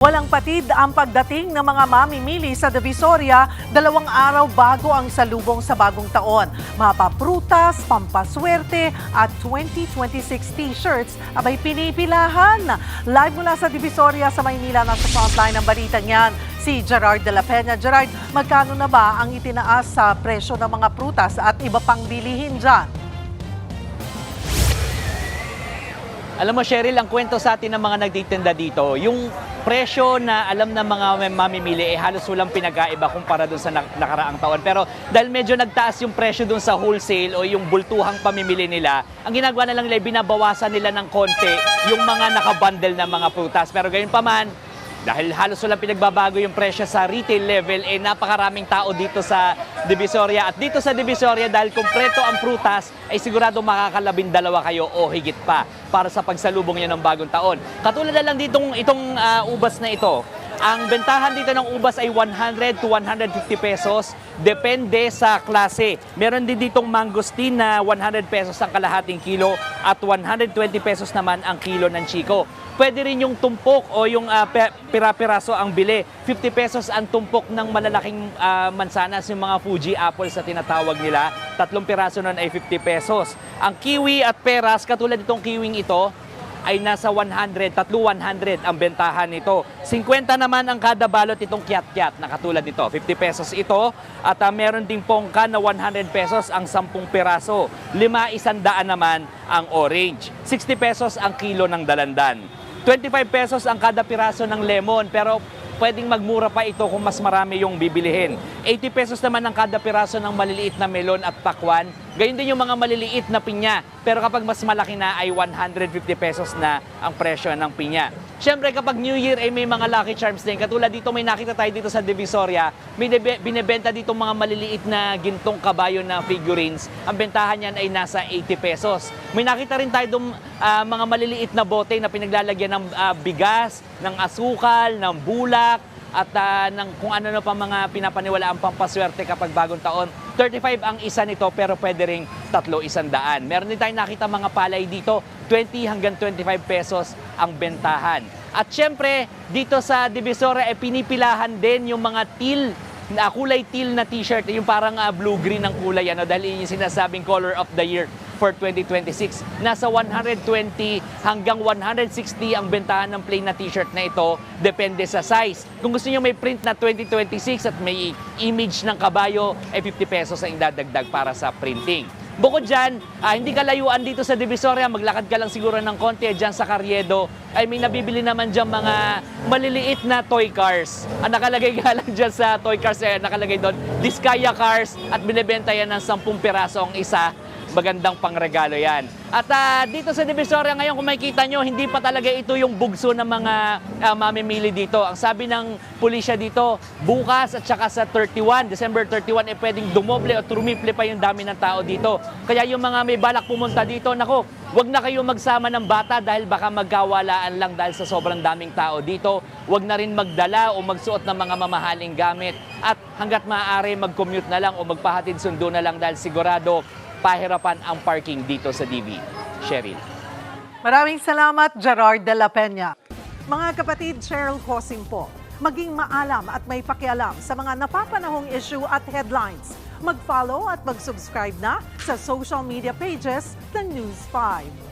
Walang patid ang pagdating ng mga mamimili sa Divisoria 2 araw bago ang salubong sa bagong taon. Mapaprutas, pampaswerte at 2026 t-shirts abay pinipilahan. Live mula sa Divisoria sa Maynila, nasa frontline ng balitang yan si Gerard de la Peña. Gerard, magkano na ba ang itinaas sa presyo ng mga prutas at iba pang bilihin dyan? Alam mo, Cheryl, ang kwento sa atin ng mga nagtitinda dito, yung presyo na alam ng mga mamimili halos walang pinag-aiba kumpara dun sa nakaraang taon. Pero dahil medyo nagtaas yung presyo dun sa wholesale o yung bultuhang pamimili nila, ang ginagawa na lang nila, binabawasan nila ng konti yung mga nakabundle na mga prutas. Pero gayon pa man, dahil halos walang pinagbabago yung presyo sa retail level, napakaraming tao dito sa Divisoria. At dito sa Divisoria, dahil kumpleto ang prutas, ay sigurado makakalabindalawa kayo o higit pa para sa pagsalubong nyo ng bagong taon. Katulad na lang itong ubas na ito. Ang bentahan dito ng ubas ay 100 to 150 pesos. Depende sa klase. Meron din ditong mangosteen na 100 pesos ang kalahating kilo at 120 pesos naman ang kilo ng chiko. Pwede rin yung tumpok o yung pira-piraso ang bili. 50 pesos ang tumpok ng malalaking mansanas, yung mga Fuji apples na tinatawag nila. 3 piraso nun ay 50 pesos. Ang kiwi at peras, katulad itong kiwing ito, ay nasa 100, 100 ang bentahan nito. 50 naman ang kada balot itong kiat-kiat na katulad nito. 50 pesos ito at meron ding pongka na 100 pesos ang 10 piraso. 100 naman ang orange. 60 pesos ang kilo ng dalandan. 25 pesos ang kada piraso ng lemon, pero pwedeng magmura pa ito kung mas marami yung bibilihin. 80 pesos naman ang kada piraso ng maliliit na melon at pakwan. Gayun din yung mga maliliit na pinya. Pero kapag mas malaki na ay 150 pesos na ang presyo ng pinya. Siyempre kapag New Year ay may mga Lucky Charms din. Katulad dito may nakita tayo dito sa Divisoria. May binebenta dito mga maliliit na gintong kabayo na figurines. Ang bentahan niyan ay nasa 80 pesos. May nakita rin tayo doon mga maliliit na bote na pinaglalagyan ng bigas, ng asukal, ng bulak, at ng kung ano na pa mga pinapaniwalaang pampaswerte kapag bagong taon. 35 ang isa nito pero pwede ring 300. Meron din tayong nakita mga palay dito, 20 hanggang 25 pesos ang bentahan. At syempre, dito sa Divisoria pinipilahan din yung mga kulay teal na t-shirt, yung parang blue-green ang kulay, dahil yung sinasabing color of the year for 2026. Nasa 120 hanggang 160 ang bentahan ng plain na t-shirt na ito, depende sa size. Kung gusto niyo may print na 2026 at may image ng kabayo, ay 50 pesos ang idadagdag para sa printing. Bukod dyan, hindi ka layuan dito sa Divisoria, maglakad ka lang siguro ng konti dyan sa Carriedo, ay may nabibili naman dyan mga maliliit na toy cars. Ang nakalagay nga lang dyan sa toy cars, nakalagay doon, Diskaya cars, at binibenta yan ng 10 piraso ang isa. Magandang pangregalo yan. At dito sa Divisoria ngayon, kung makikita nyo, hindi pa talaga ito yung bugso ng mga mamimili dito. Ang sabi ng pulisya dito, bukas at saka sa December 31, pwedeng dumoble o trumiple pa yung dami ng tao dito. Kaya yung mga may balak pumunta dito, nako, wag na kayo magsama ng bata dahil baka magkawalaan lang dahil sa sobrang daming tao dito. Wag na rin magdala o magsuot ng mga mamahaling gamit. At hanggat maaari, mag-commute na lang o magpahatid sundo na lang dahil sigurado pahirapan ang parking dito sa DV. Cheryl. Maraming salamat, Gerard de la Peña. Mga kapatid, Cheryl Cosing po. Maging maalam at may pakialam sa mga napapanahong issue at headlines. Mag-follow at mag-subscribe na sa social media pages ng News 5.